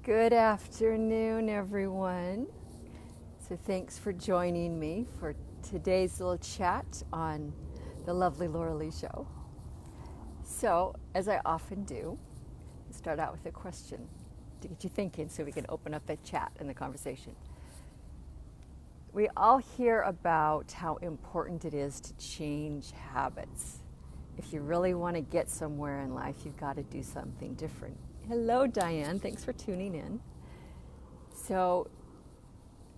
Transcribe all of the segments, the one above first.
Good afternoon, everyone. So thanks for joining me for today's little chat on the lovely Loralee show. So, as I often do, I start out with a question to get you thinking so we can open up the chat and the conversation. We all hear about how important it is to change habits. If you really want to get somewhere in life, you've got to do something different. Hello, Diane. Thanks for tuning in. So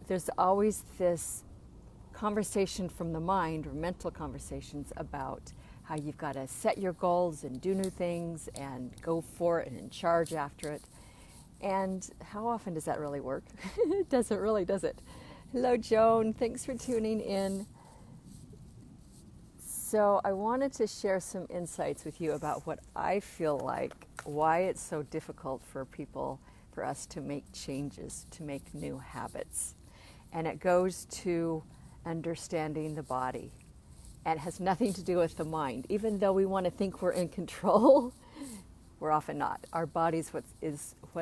there's always this conversation from the mind, or mental conversations, about how you've got to set your goals and do new things and go for it and charge after it. And how often does that really work? It doesn't really, does it? Hello, Joan. Thanks for tuning in. So I wanted to share some insights with you about what I feel like, why it's so difficult for people, for us to make changes, to make new habits. And it goes to understanding the body. And it has nothing to do with the mind. Even though we want to think we're in control, we're often not. Our body's what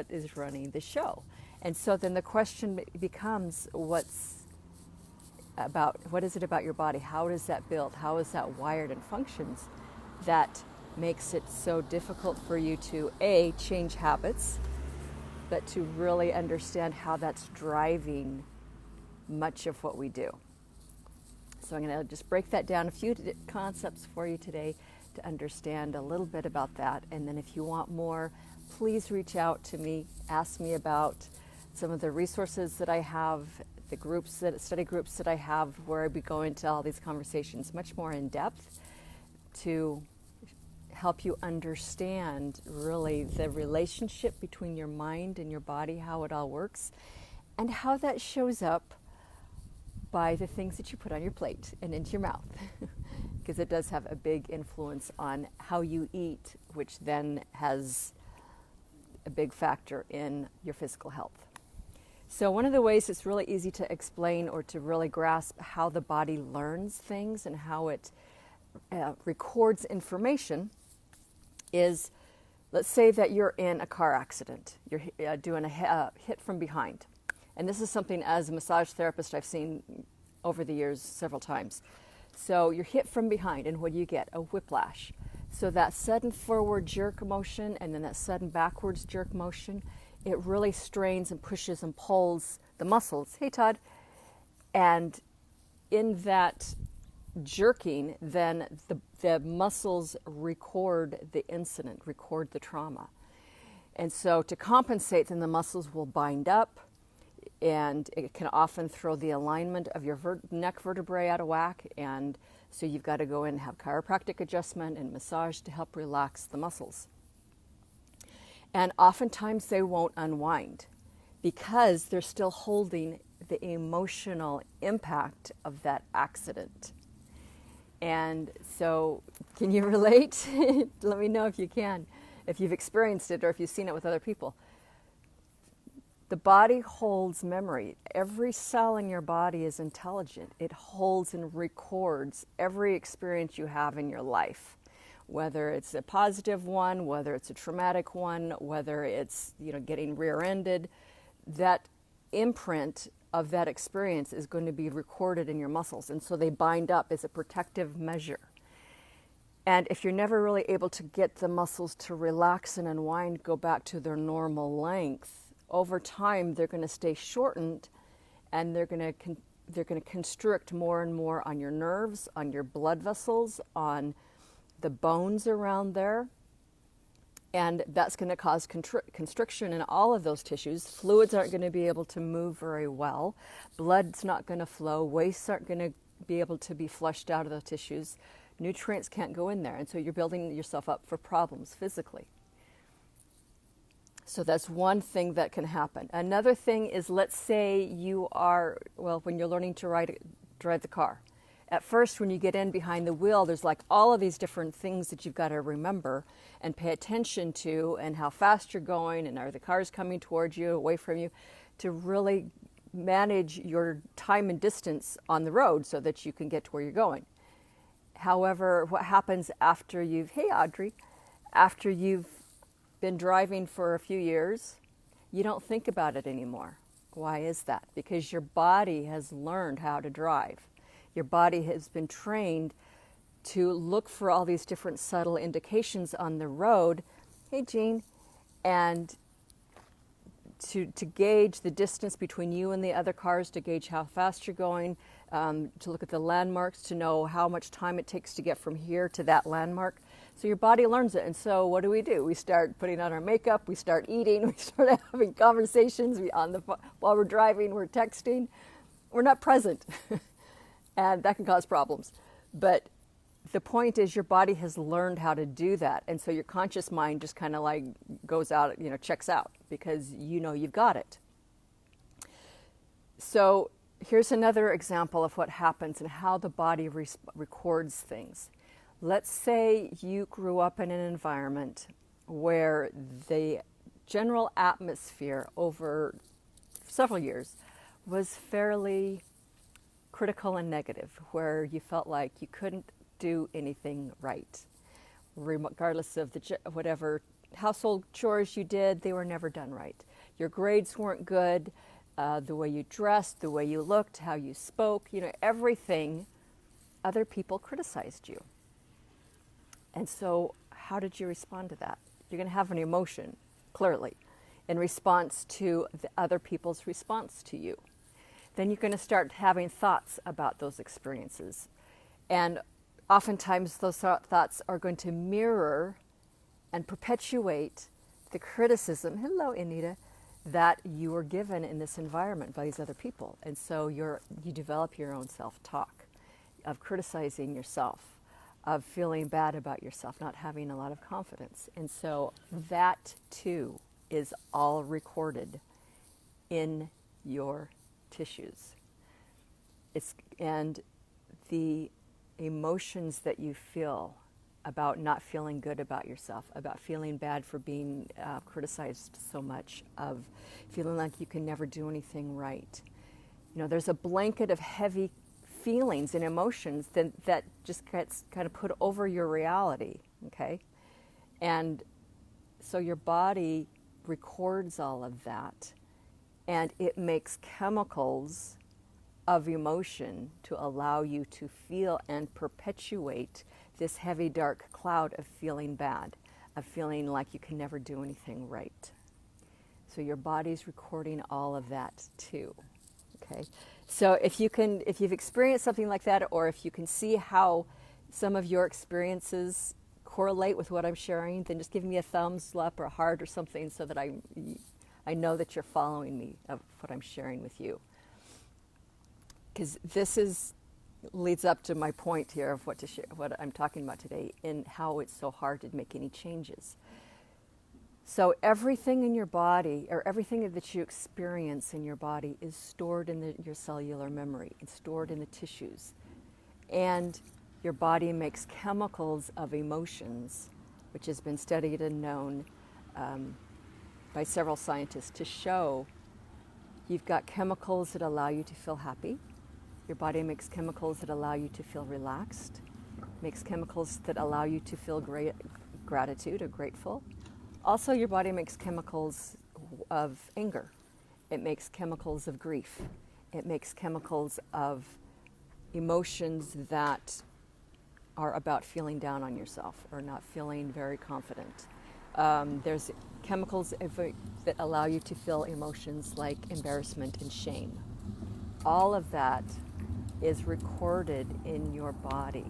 is running the show. And so then the question becomes, what is it about your body? How is that built? How is that wired and functions that makes it so difficult for you to A, change habits, but to really understand how that's driving much of what we do. So I'm going to just break that down, a few concepts for you today to understand a little bit about that. And then if you want more, please reach out to me, ask me about some of the resources that I have, the study groups that I have, where I be going to all these conversations much more in depth to help you understand really the relationship between your mind and your body, how it all works, and how that shows up by the things that you put on your plate and into your mouth, because it does have a big influence on how you eat, which then has a big factor in your physical health. So one of the ways it's really easy to explain or to really grasp how the body learns things and how it records information is, let's say that you're in a car accident. You're doing a hit from behind. And this is something, as a massage therapist, I've seen over the years several times. So you're hit from behind, and what do you get? A whiplash. So that sudden forward jerk motion and then that sudden backwards jerk motion, it really strains and pushes and pulls the muscles. Hey, Todd. And in that jerking, then the muscles record the incident, record the trauma. And so to compensate, then the muscles will bind up, and it can often throw the alignment of your neck vertebrae out of whack. And so you've got to go in and have chiropractic adjustment and massage to help relax the muscles. And oftentimes they won't unwind because they're still holding the emotional impact of that accident. And so, can you relate? Let me know if you can, if you've experienced it or if you've seen it with other people. The body holds memory. Every cell in your body is intelligent. It holds and records every experience you have in your life, whether it's a positive one, whether it's a traumatic one, whether it's getting rear-ended. That imprint of that experience is going to be recorded in your muscles, and so they bind up as a protective measure. And if you're never really able to get the muscles to relax and unwind, go back to their normal length, over time they're going to stay shortened, and they're going to constrict more and more on your nerves, on your blood vessels, on the bones around there, and that's going to cause constriction in all of those tissues. Fluids aren't going to be able to move very well. Blood's not going to flow. Wastes aren't going to be able to be flushed out of the tissues. Nutrients can't go in there, and so you're building yourself up for problems physically. So that's one thing that can happen. Another thing is, let's say you are, when you're learning to drive the car. At first, when you get in behind the wheel, there's like all of these different things that you've got to remember and pay attention to, and how fast you're going, and are the cars coming towards you, away from you, to really manage your time and distance on the road so that you can get to where you're going. However, what happens after you've, hey Audrey, after you've been driving for a few years, you don't think about it anymore. Why is that? Because your body has learned how to drive. Your body has been trained to look for all these different subtle indications on the road. Hey, Jean. And to gauge the distance between you and the other cars, to gauge how fast you're going, to look at the landmarks, to know how much time it takes to get from here to that landmark. So your body learns it. And so what do? We start putting on our makeup, we start eating, we start having conversations while we're driving, we're texting. We're not present. And that can cause problems. But the point is your body has learned how to do that. And so your conscious mind just kind of like goes out, checks out because you've got it. So here's another example of what happens and how the body records things. Let's say you grew up in an environment where the general atmosphere over several years was fairly critical and negative, where you felt like you couldn't do anything right. Regardless of whatever household chores you did, they were never done right. Your grades weren't good, the way you dressed, the way you looked, how you spoke, everything, other people criticized you. And so how did you respond to that? You're going to have an emotion, clearly, in response to the other people's response to you. Then you're going to start having thoughts about those experiences. And oftentimes those thoughts are going to mirror and perpetuate the criticism, hello Anita, that you were given in this environment by these other people. And so you develop your own self-talk of criticizing yourself, of feeling bad about yourself, not having a lot of confidence. And so that too is all recorded in your tissues. And the emotions that you feel about not feeling good about yourself, about feeling bad for being criticized so much, of feeling like you can never do anything right. There's a blanket of heavy feelings and emotions that just gets kind of put over your reality, okay? And so your body records all of that, and it makes chemicals of emotion to allow you to feel and perpetuate this heavy, dark cloud of feeling bad, of feeling like you can never do anything right. So your body's recording all of that too, okay? So if you've experienced something like that, or if you can see how some of your experiences correlate with what I'm sharing, then just give me a thumbs up or a heart or something so that I know that you're following me of what I'm sharing with you. Because this leads up to my point here of what I'm talking about today, in how it's so hard to make any changes. So everything in your body, or everything that you experience in your body, is stored in your cellular memory. It's stored in the tissues. And your body makes chemicals of emotions, which has been studied and known by several scientists to show you've got chemicals that allow you to feel happy. Your body makes chemicals that allow you to feel relaxed, makes chemicals that allow you to feel gratitude or grateful. Also, your body makes chemicals of anger. It makes chemicals of grief. It makes chemicals of emotions that are about feeling down on yourself or not feeling very confident. There's chemicals that allow you to feel emotions like embarrassment and shame. All of that is recorded in your body.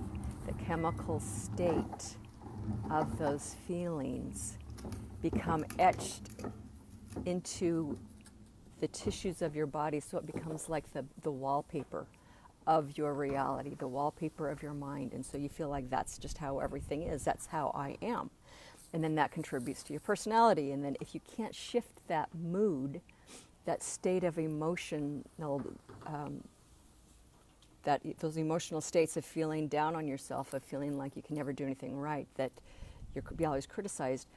The chemical state of those feelings become etched into the tissues of your body, so it becomes like the wallpaper of your reality, the wallpaper of your mind. And so you feel like that's just how everything is. That's how I am. And then that contributes to your personality. And then if you can't shift that mood, that state of emotional, those emotional states of feeling down on yourself, of feeling like you can never do anything right, that you're always criticized,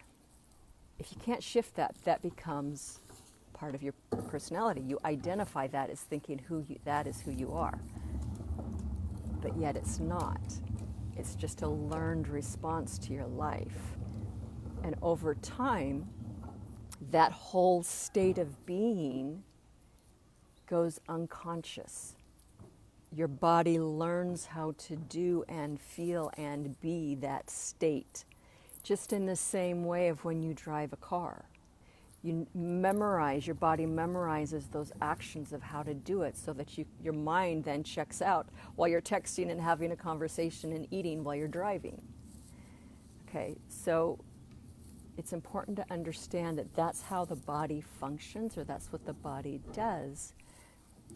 if you can't shift that, that becomes part of your personality. You identify that as thinking that is who you are. But yet it's not. It's just a learned response to your life. And over time, that whole state of being goes unconscious. Your body learns how to do and feel and be that state, just in the same way of when you drive a car. You memorize, your body memorizes those actions of how to do it so that your mind then checks out while you're texting and having a conversation and eating while you're driving. Okay, so it's important to understand that that's how the body functions, or that's what the body does,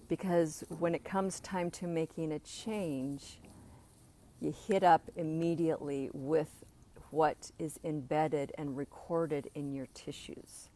because when it comes time to making a change, you hit up immediately with what is embedded and recorded in your tissues.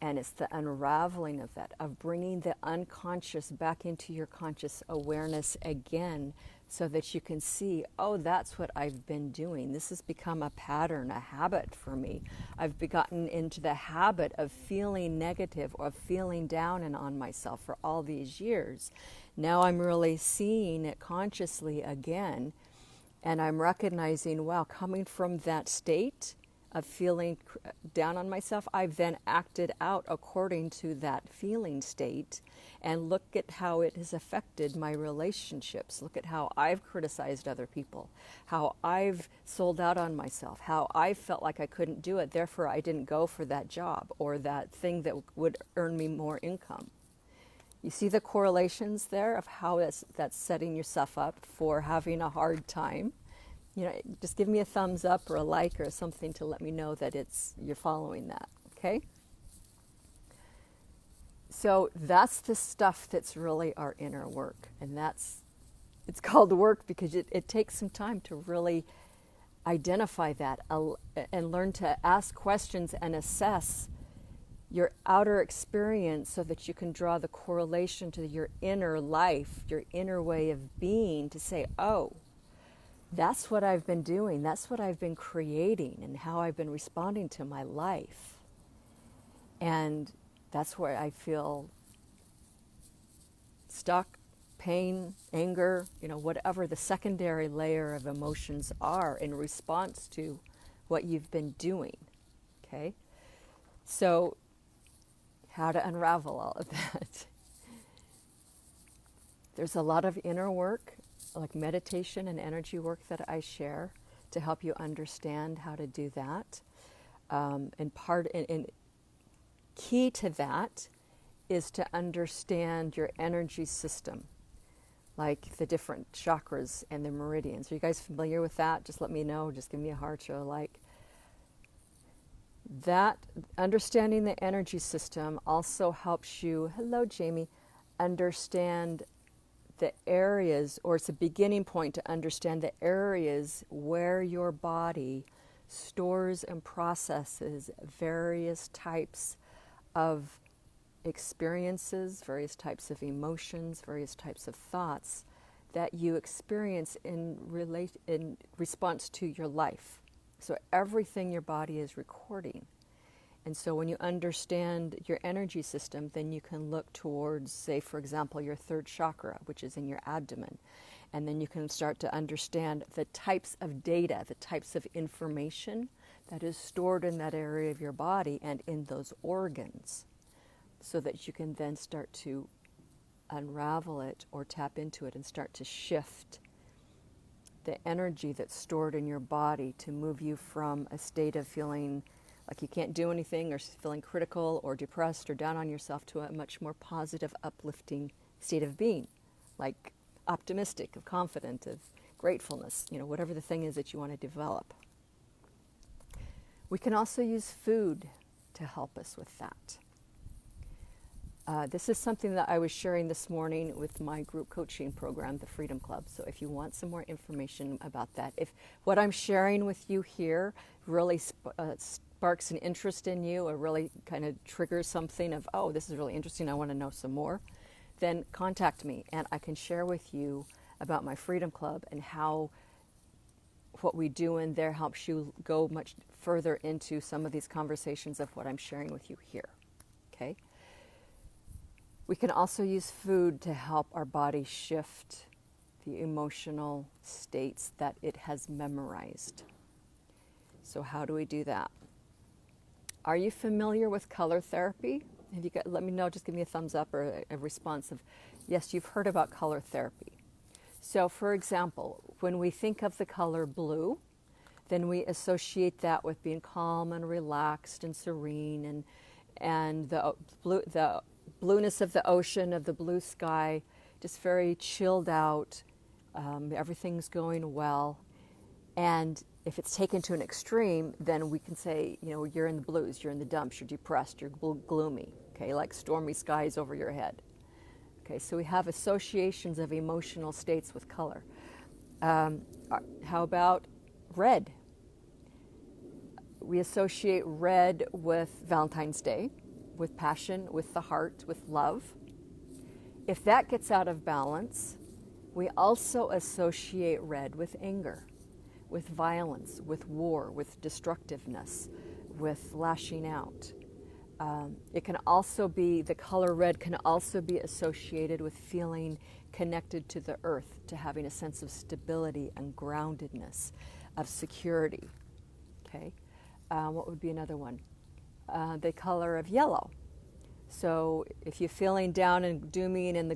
And it's the unraveling of that, of bringing the unconscious back into your conscious awareness again, so that you can see, oh, that's what I've been doing. This has become a pattern, a habit for me. I've gotten into the habit of feeling negative or feeling down and on myself for all these years. Now I'm really seeing it consciously again, and I'm recognizing, wow, coming from that state of feeling down on myself, I've then acted out according to that feeling state, and look at how it has affected my relationships. Look at how I've criticized other people, how I've sold out on myself, how I felt like I couldn't do it, therefore I didn't go for that job or that thing that would earn me more income. You see the correlations there of how that's setting yourself up for having a hard time? You know, just give me a thumbs up or a like or something to let me know that you're following that, okay? So that's the stuff that's really our inner work. And it's called work because it takes some time to really identify that and learn to ask questions and assess your outer experience so that you can draw the correlation to your inner life, your inner way of being, to say, oh, that's what I've been doing, that's what I've been creating, and how I've been responding to my life. And that's where I feel stuck, pain, anger, whatever the secondary layer of emotions are in response to what you've been doing, okay? So how to unravel all of that. There's a lot of inner work, like meditation and energy work that I share to help you understand how to do that. And key to that is to understand your energy system, like the different chakras and the meridians. Are you guys familiar with that? Just let me know. Just give me a heart or a like. That understanding the energy system also helps you, hello Jamie, understand the areas, or it's a beginning point to understand the areas where your body stores and processes various types of experiences, various types of emotions, various types of thoughts that you experience in response to your life. So everything your body is recording. And so when you understand your energy system, then you can look towards, say, for example, your third chakra, which is in your abdomen. And then you can start to understand the types of data, the types of information that is stored in that area of your body and in those organs, so that you can then start to unravel it or tap into it and start to shift the energy that's stored in your body to move you from a state of feeling like you can't do anything or feeling critical or depressed or down on yourself to a much more positive, uplifting state of being, like optimistic, of confident, of gratefulness, whatever the thing is that you want to develop. We can also use food to help us with that. This is something that I was sharing this morning with my group coaching program, the Freedom Club. So if you want some more information about that, if what I'm sharing with you here really sparks an interest in you, or really kind of triggers something of, oh, this is really interesting, I want to know some more, then contact me and I can share with you about my Freedom Club and how what we do in there helps you go much further into some of these conversations of what I'm sharing with you here, okay? We can also use food to help our body shift the emotional states that it has memorized. So how do we do that? Are you familiar with color therapy? Have you got, let me know, just give me a thumbs up or a response of, yes, you've heard about color therapy. So for example, when we think of the color blue, then we associate that with being calm and relaxed and serene, and the blueness of the ocean, of the blue sky, just very chilled out. Everything's going well. And if it's taken to an extreme, then we can say, you know, you're in the blues, you're in the dumps, you're depressed, you're gloomy, okay, like stormy skies over your head. Okay, so we have associations of emotional states with color. How about red? We associate red with Valentine's Day, with passion, with the heart, with love. If that gets out of balance, we also associate red with anger, with violence, with war, with destructiveness, with lashing out. It can also be, the color red can also be associated with feeling connected to the earth, to having a sense of stability and groundedness, of security. Okay, what would be another one? The color of yellow. So if you're feeling down and doomy and in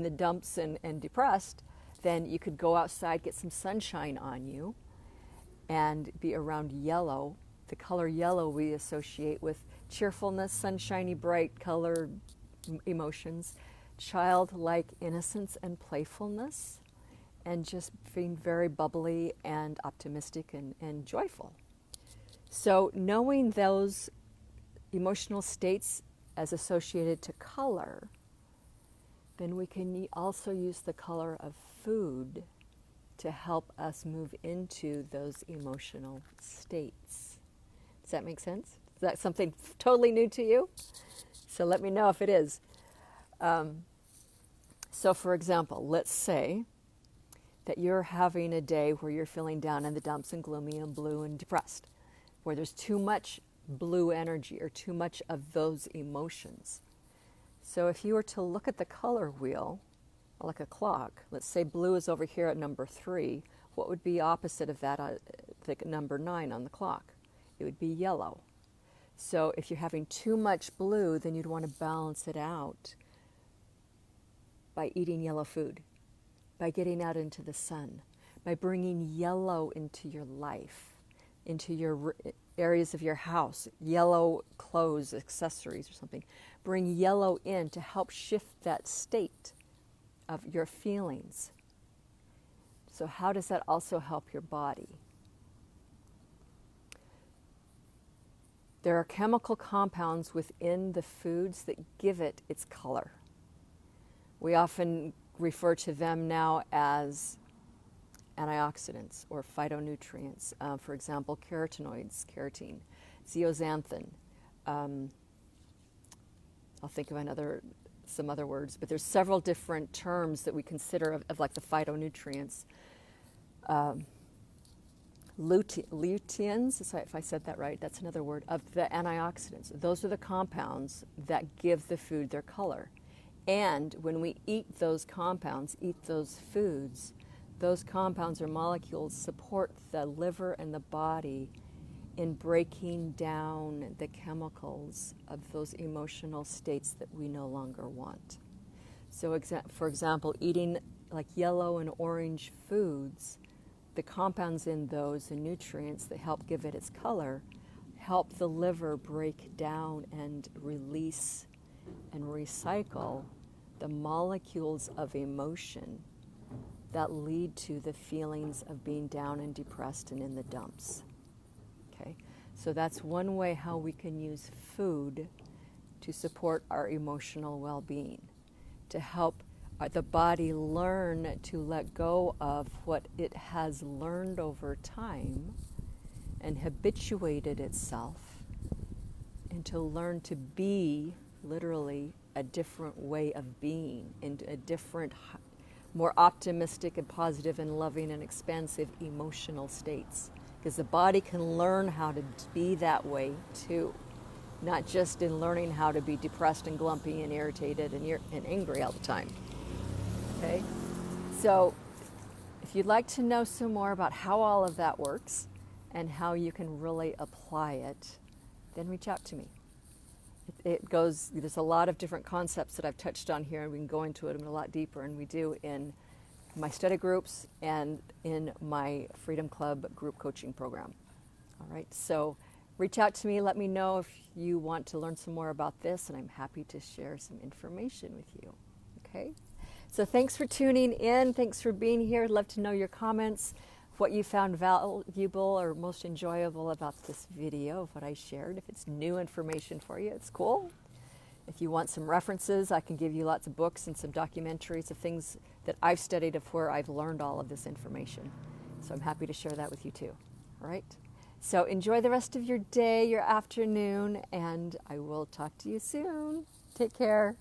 the dumps and depressed, then you could go outside, get some sunshine on you, and be around yellow. The color yellow we associate with cheerfulness, sunshiny, bright color emotions, childlike innocence and playfulness, and just being very bubbly and optimistic and joyful. So knowing those emotional states as associated to color, then we can also use the color of food to help us move into those emotional states. Does that make sense? Is that something totally new to you? So let me know if it is. So for example, let's say that you're having a day where you're feeling down in the dumps and gloomy and blue and depressed, where there's too much blue energy or too much of those emotions. So if you were to look at the color wheel, like a clock, let's say blue is over here at number 3, what would be opposite of that, the number 9 on the clock? It would be yellow. So if you're having too much blue, then you'd want to balance it out by eating yellow food, by getting out into the sun, by bringing yellow into your life, into your areas of your house, yellow clothes, accessories or something. Bring yellow in to help shift that state of your feelings. So how does that also help your body? There are chemical compounds within the foods that give it its color. We often refer to them now as antioxidants or phytonutrients. For example, carotenoids, carotene, zeaxanthin. I'll think of some other words, but there's several different terms that we consider of like the phytonutrients. Luteins, if I said that right, that's another word, of the antioxidants. Those are the compounds that give the food their color. And when we eat those compounds, eat those foods, those compounds or molecules support the liver and the body in breaking down the chemicals of those emotional states that we no longer want. So for example, eating like yellow and orange foods, the compounds in those and nutrients that help give it its color help the liver break down and release and recycle the molecules of emotion that lead to the feelings of being down and depressed and in the dumps. Okay, so that's one way how we can use food to support our emotional well-being, to help the body learn to let go of what it has learned over time and habituated itself, and to learn to be literally a different way of being, into a different, more optimistic and positive and loving and expansive emotional states. Because the body can learn how to be that way too, not just in learning how to be depressed and glumpy and irritated and angry all the time. Okay, so if you'd like to know some more about how all of that works and how you can really apply it, then reach out to me. There's a lot of different concepts that I've touched on here, and we can go into it a lot deeper, and we do in my study groups and in my Freedom Club group coaching program. All right, so reach out to me, let me know if you want to learn some more about this, and I'm happy to share some information with you. Okay, so thanks for tuning in, thanks for being here. I'd love to know your comments, what you found valuable or most enjoyable about this video of what I shared. If it's new information for you, it's cool. If you want some references, I can give you lots of books and some documentaries of things that I've studied of where I've learned all of this information. So I'm happy to share that with you too. All right? So enjoy the rest of your day, your afternoon, and I will talk to you soon. Take care.